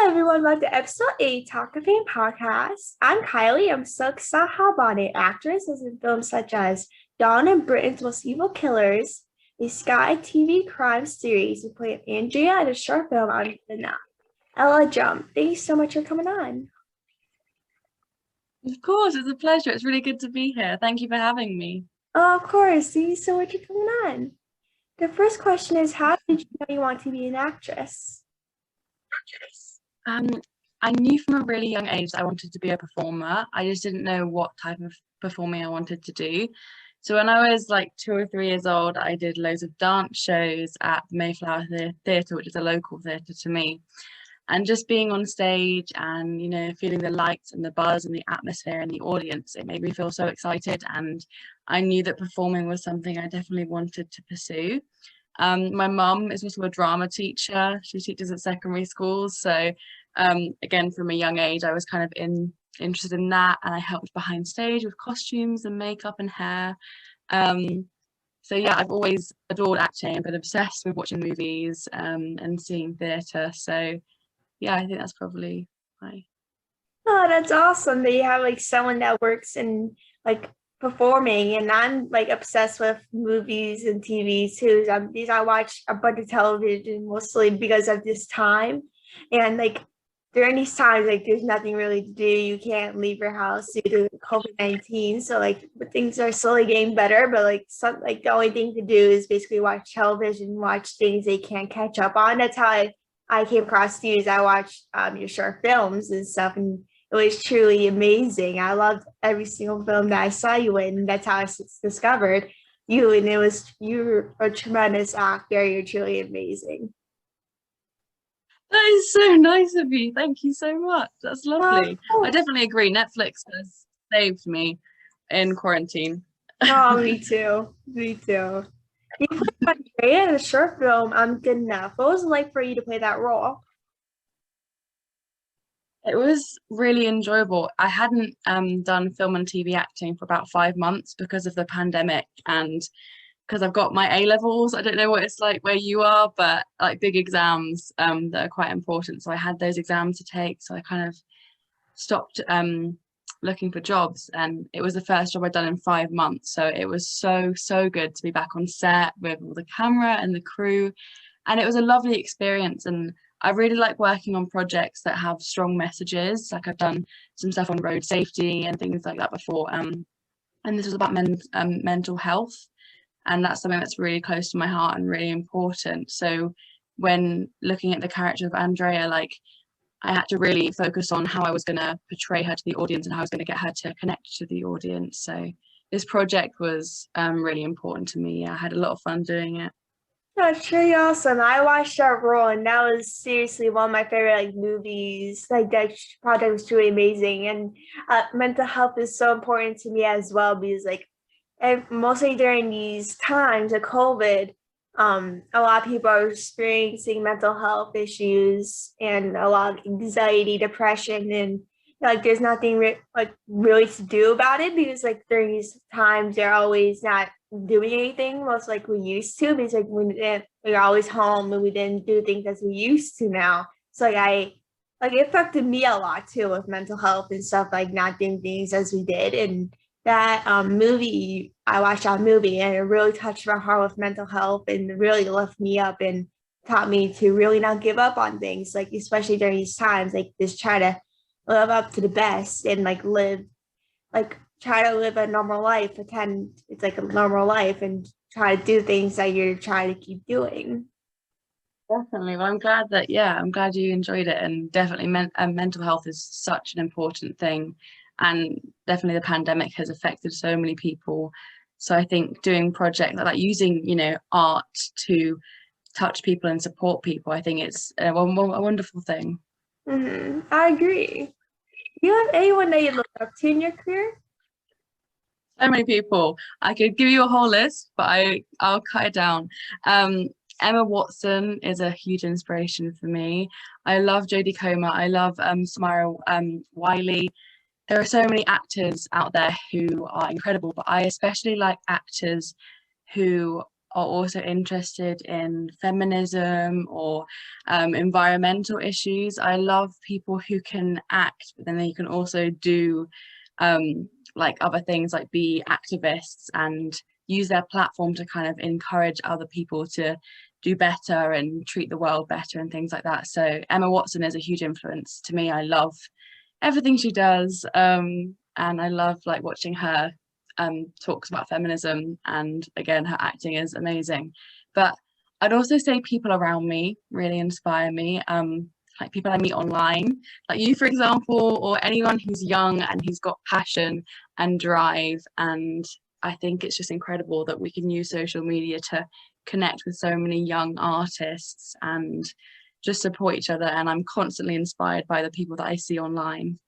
everyone, welcome to episode 8 Talkoffamepod podcast. I'm Kylie. I'm so excited about it. Actress is in films such as Dawn and Britain's Most Evil Killers, a Sky TV crime series. We played Andrea in a short film on the Now. Ella Jump, thank you so much for coming on. Of course, it's a pleasure. It's really good to be here. Thank you for having me. Oh, of course, thank you so much for coming on. The first question is, how did you know you want to be an actress? I knew from a really young age that I wanted to be a performer. I just didn't know what type of performing I wanted to do. So when I was like 2 or 3 years old, I did loads of dance shows at the Mayflower Theatre, which is a local theatre to me. And just being on stage and, feeling the lights and the buzz and the atmosphere and the audience, it made me feel so excited. And I knew that performing was something I definitely wanted to pursue. My mum is also a drama teacher. She teaches at secondary schools. So again, from a young age, I was kind of interested in that. And I helped behind stage with costumes and makeup and hair. So yeah, I've always adored acting. I've been obsessed with watching movies and seeing theatre. So yeah, I think that's probably why. Oh, that's awesome that you have like someone that works in like performing, and I'm like obsessed with movies and TV too. I watch a bunch of television mostly because of this time, and like during these times, like there's nothing really to do. You can't leave your house due to COVID-19, so like but things are slowly getting better. But like the only thing to do is basically watch television, watch things they can't catch up on. That's how I came across you. Is I watched your short films and stuff, and it was truly amazing. I loved every single film that I saw you in. That's how I discovered you, and you're a tremendous actor. You're truly amazing. That is so nice of you. Thank you so much. That's lovely. I definitely agree. Netflix has saved me in quarantine. Oh, me too. Me too. You played Andrea in a short film, Good Enough. What was it like for you to play that role? It was really enjoyable. I hadn't done film and TV acting for about 5 months because of the pandemic and because I've got my A levels. I don't know what it's like where you are, but like big exams that are quite important. So I had those exams to take. So I kind of stopped looking for jobs, and it was the first job I'd done in 5 months. So it was so good to be back on set with all the camera and the crew, and it was a lovely experience. And I really like working on projects that have strong messages. Like I've done some stuff on road safety and things like that before. And this was about mental health, and that's something that's really close to my heart and really important. So when looking at the character of Andrea, like I had to really focus on how I was going to portray her to the audience and how I was going to get her to connect to the audience. So this project was really important to me. I had a lot of fun doing it. That's really awesome. I watched that role, and that was seriously one of my favorite like movies. Like that project was truly amazing, and mental health is so important to me as well because like mostly during these times of COVID, a lot of people are experiencing mental health issues and a lot of anxiety, depression, and like there's nothing like really to do about it because like during these times they're always not doing anything most like we used to because like we're always home and we didn't do things as we used to now. So like it affected me a lot too with mental health and stuff, like not doing things as we did. And that movie, I watched that movie and it really touched my heart with mental health and really lifted me up and taught me to really not give up on things, like especially during these times, like just try to live up to the best and like try to live a normal life, pretend it's like a normal life and try to do things that you're trying to keep doing. Definitely. Well, I'm glad you enjoyed it. And definitely mental health is such an important thing. And definitely the pandemic has affected so many people. So I think doing projects like that, using, art to touch people and support people, I think it's a wonderful thing. I agree. Do you have anyone that you look up to in your career? So many people. I could give you a whole list, but I'll cut it down. Emma Watson is a huge inspiration for me. I love Jodie Comer. I love Samara Wiley. There are so many actors out there who are incredible, but I especially like actors who are also interested in feminism or environmental issues. I love people who can act, but then they can also do like other things, like be activists and use their platform to kind of encourage other people to do better and treat the world better and things like that. So Emma Watson is a huge influence to me. I love everything she does, and I love like watching her talks about feminism, and again her acting is amazing. But I'd also say people around me really inspire me, like people I meet online, like you for example, or anyone who's young and who's got passion and drive. And I think it's just incredible that we can use social media to connect with so many young artists and just support each other. And I'm constantly inspired by the people that I see online.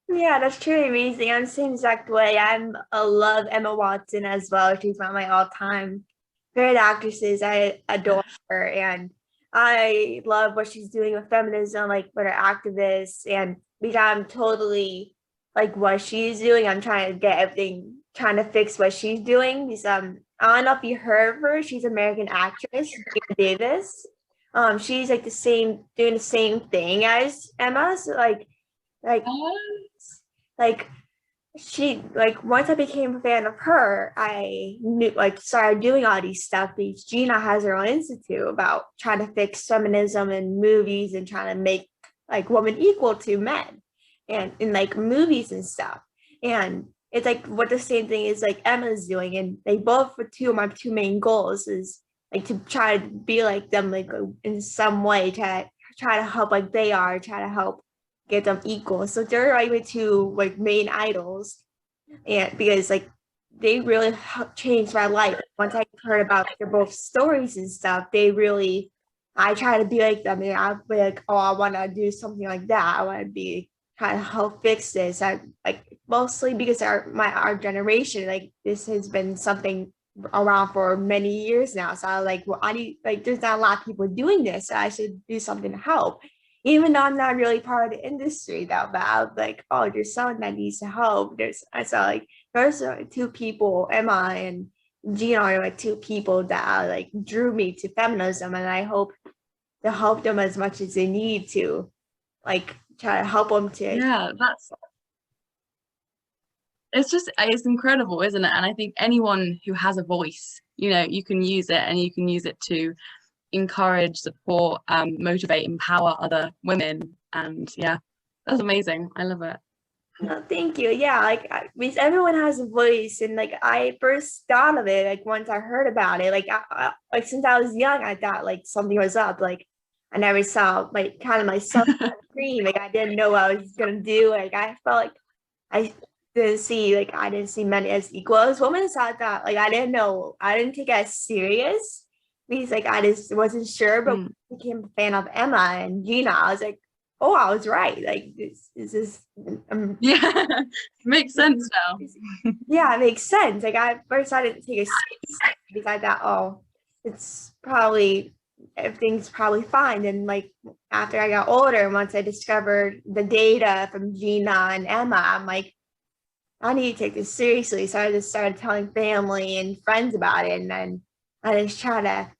Yeah, that's truly amazing. I'm the same exact way. I love Emma Watson as well. She's one of my all-time favorite actresses. I adore her, and I love what she's doing with feminism, like with her activists. And because I'm totally like what she's doing, I'm trying to get everything, trying to fix what she's doing. Because I don't know if you heard of her. She's an American actress, Gina Davis. She's like doing the same thing as Emma. So like like she like once I became a fan of her, I knew like started doing all these stuff because Gina has her own institute about trying to fix feminism in movies and trying to make like women equal to men and in like movies and stuff. And it's like what the same thing is like Emma's doing, and they both were two of my two main goals is like to try to be like them, like in some way to try to help like they are, try to help get them equal. So they're like my two like main idols, and because like they really changed my life. Once I heard about their both stories and stuff, they really I try to be like them, and I'll be like, oh, I want to do something like that. I want to be trying to help fix this. I like mostly because our generation, like this has been something around for many years now. So I was like, well, I need like there's not a lot of people doing this, so I should do something to help. Even though I'm not really part of the industry though, but I was like, oh, there's someone that needs to help. I saw like there's two people, Emma and Gina are like two people that like drew me to feminism, and I hope to help them as much as they need to, like try to help them to. Yeah, it's incredible, isn't it? And I think anyone who has a voice, you can use it, and you can use it to encourage, support, motivate, empower other women. And yeah, that's amazing. I love it. No, thank you. Yeah, like because everyone has a voice, and like I first thought of it like once I heard about it. Like like since I was young, I thought like something was up. Like I never saw like kind of myself on screen. Like I didn't know what I was gonna do. Like I felt like I I didn't see men as equal as women. So I thought like I didn't know. I didn't take it as serious because like I just wasn't sure. But when I became a fan of Emma and Gina, I was like, oh, I was right. Like this is yeah, makes sense now. yeah, it makes sense. Like I first I didn't take it seriously because I thought, oh, it's probably everything's probably fine. And like after I got older, once I discovered the data from Gina and Emma, I'm like, I need to take this seriously. So I just started telling family and friends about it, and then I just try to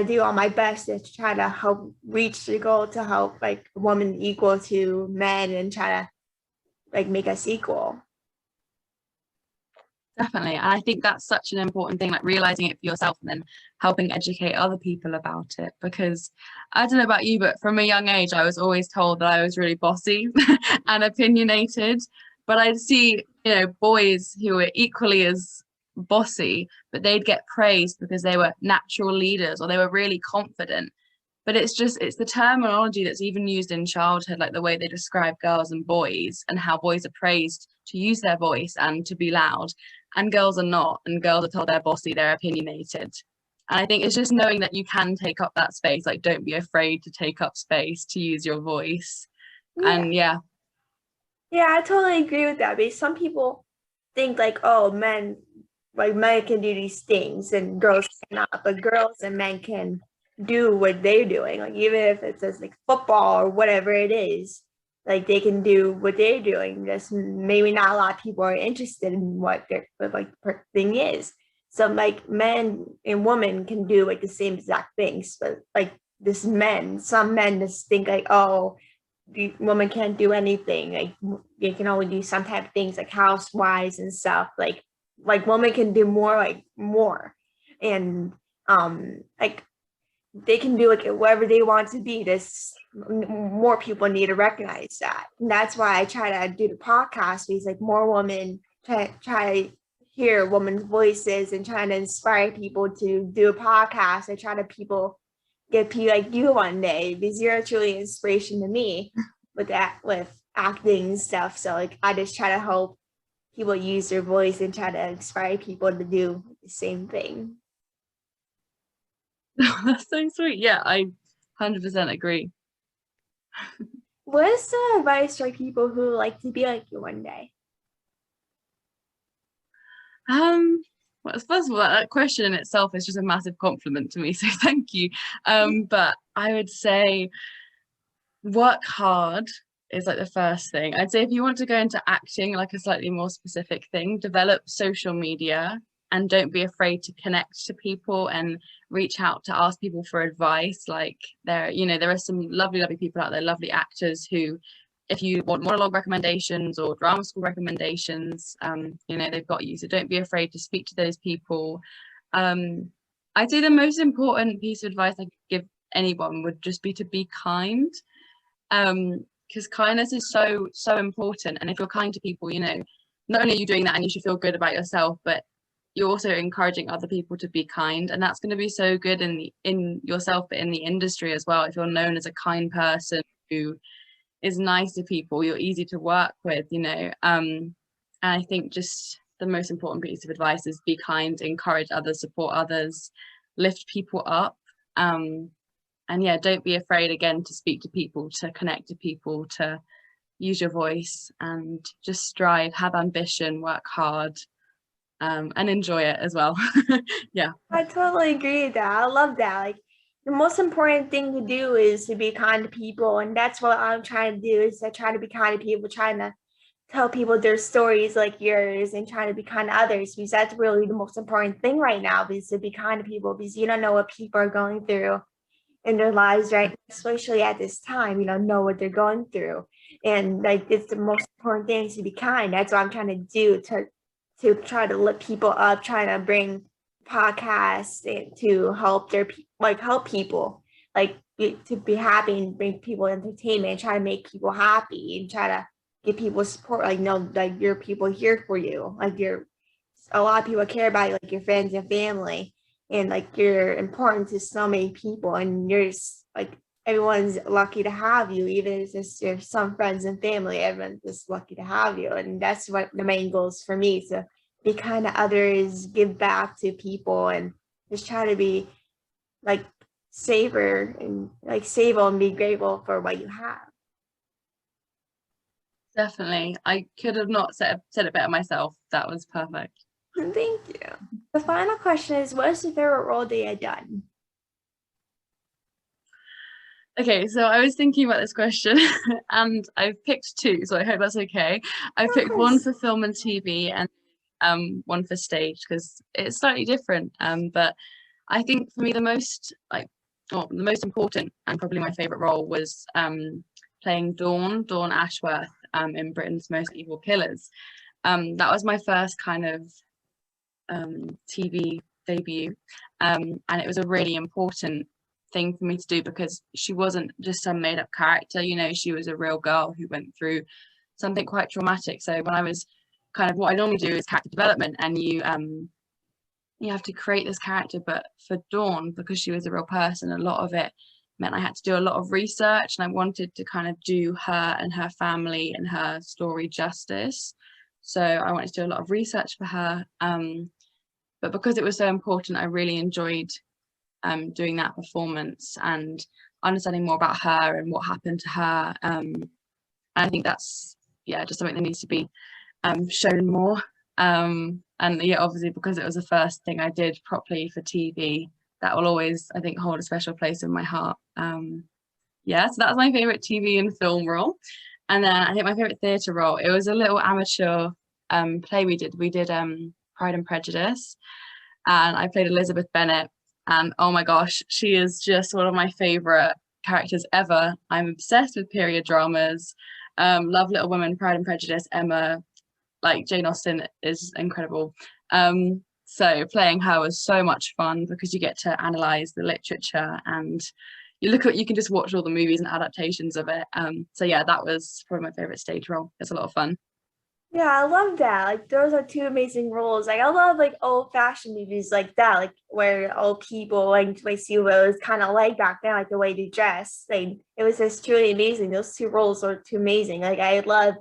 do all my best to try to help reach the goal to help like a woman equal to men and try to like make us equal. Definitely. And I think that's such an important thing, like realizing it for yourself and then helping educate other people about it. Because I don't know about you, but from a young age, I was always told that I was really bossy and opinionated. But I'd see, boys who were equally as bossy, but they'd get praised because they were natural leaders or they were really confident. But it's the terminology that's even used in childhood, like the way they describe girls and boys, and how boys are praised to use their voice and to be loud, and girls are not, and girls are told they're bossy, they're opinionated. And I think it's just knowing that you can take up that space, like don't be afraid to take up space, to use your voice. Yeah. And yeah. Yeah, I totally agree with that because some people think like, oh, men can do these things and girls cannot, but girls and men can do what they're doing. Like even if it's just like football or whatever it is, like they can do what they're doing. Just maybe not a lot of people are interested in what their thing is. So like men and women can do like the same exact things, but like some men just think like, oh, the woman can't do anything. Like they can only do some type of things like housewives and stuff. Like women can do more, like more, and like they can do like whatever they want to be. This more people need to recognize that, and that's why I try to do the podcast, because like more women try to hear women's voices and trying to inspire people to do a podcast. I try to get people like you one day, because you're truly an inspiration to me with acting and stuff. So like I just try to help people use their voice and try to inspire people to do the same thing. That's so sweet. Yeah, I 100% agree. What's the advice for people who like to be like you one day? Well, first of all, that question in itself is just a massive compliment to me, so thank you. But I would say work hard is like the first thing. I'd say if you want to go into acting, like a slightly more specific thing, develop social media and don't be afraid to connect to people and reach out to ask people for advice. Like there are some lovely people out there, lovely actors who, if you want monologue recommendations or drama school recommendations, they've got you. So don't be afraid to speak to those people. I'd say the most important piece of advice I could give anyone would just be to be kind. Because kindness is so important, and if you're kind to people, not only are you doing that and you should feel good about yourself, but you're also encouraging other people to be kind, and that's going to be so good in yourself, but in the industry as well. If you're known as a kind person who is nice to people, you're easy to work with, and I think just the most important piece of advice is be kind, encourage others, support others, lift people up. And yeah, don't be afraid, again, to speak to people, to connect to people, to use your voice, and just strive, have ambition, work hard, and enjoy it as well. Yeah. I totally agree with that. I love that. Like the most important thing to do is to be kind to people. And that's what I'm trying to do, is I try to be kind to people, trying to tell people their stories like yours and trying to be kind to others, because that's really the most important thing right now, is to be kind to people, because you don't know what people are going through in their lives, right? Especially at this time, you don't know what they're going through. And like it's the most important thing, is to be kind. That's what I'm trying to do, to try to lift people up, trying to bring podcasts to help help people, like to be happy and bring people entertainment, try to make people happy and try to give people support, like like your people here for you, like a lot of people care about you, like your friends and family, and like you're important to so many people, and you're just like everyone's lucky to have you, even if it's just your some friends and family, everyone's just lucky to have you. And that's what the main goal is for me, to be kind to others, give back to people, and just try to be like savor and like save and be grateful for what you have. Definitely. I could have not said it better myself. That was perfect. Thank you. The final question is, what is your favorite role that you've done? Okay, so I was thinking about this question and I've picked two, so I hope that's okay. I picked one for film and TV and one for stage, because it's slightly different. But I think for me the most important and probably my favorite role was playing Dawn Ashworth in Britain's Most Evil Killers. That was my first kind of TV debut, and it was a really important thing for me to do, because she wasn't just some made-up character. She was a real girl who went through something quite traumatic. So when I was kind of, what I normally do is character development, and you have to create this character, but for Dawn, because she was a real person, a lot of it meant I had to do a lot of research, and I wanted to kind of do her and her family and her story justice. So I wanted to do a lot of research for her, but because it was so important, I really enjoyed doing that performance and understanding more about her and what happened to her. And I think that's just something that needs to be shown more. And obviously, because it was the first thing I did properly for TV, that will always, I think, hold a special place in my heart. So that was my favorite TV and film role. And then I think my favorite theatre role, it was a little amateur play we did. We did Pride and Prejudice. and I played Elizabeth Bennet. And oh my gosh, she is just one of my favorite characters ever. I'm obsessed with period dramas. Love Little Women, Pride and Prejudice, Emma, like Jane Austen is incredible. So playing her was so much fun because you get to analyze the literature and you can just watch all the movies and adaptations of it. So yeah, that was probably my favorite stage role. It's a lot of fun. Yeah, I love that. Like those are two amazing roles. Like I love like old fashioned movies like that, like where old people like my see what it was kind of like back then, like the way they dress. Like it was just truly amazing. Those two roles are too amazing. Like I love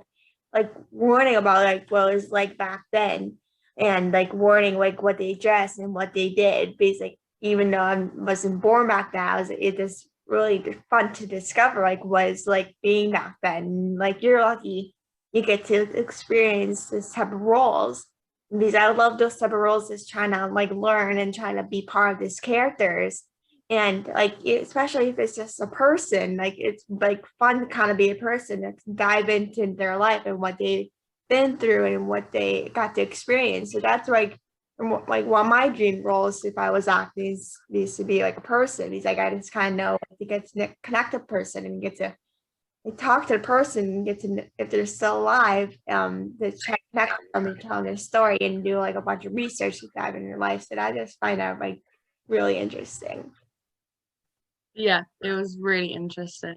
like warning about like what it was like back then and like warning like what they dressed and what they did. Basically, even though I wasn't born back then, it just really fun to discover like what it's like being back then. Like you're lucky you get to experience this type of roles. Because I love those type of roles is trying to like learn and trying to be part of these characters. And like especially if it's just a person, like it's like fun to kind of be a person and dive into their life and what they've been through and what they got to experience. So that's like one of my dream roles if I was acting is to be like a person. He's like I just kind of know to get to connect a person and get to like talk to the person and get to if they're still alive, to check connect them and tell their story and do like a bunch of research with that in your life. So I just find that like really interesting. Yeah, it was really interesting.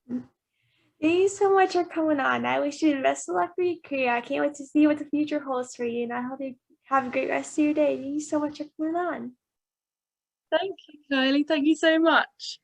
Thank you so much for coming on. I wish you the best of luck for your career. I can't wait to see what the future holds for you, and I hope you have a great rest of your day. Thank you so much for coming on. Thank you, Kylie. Thank you so much.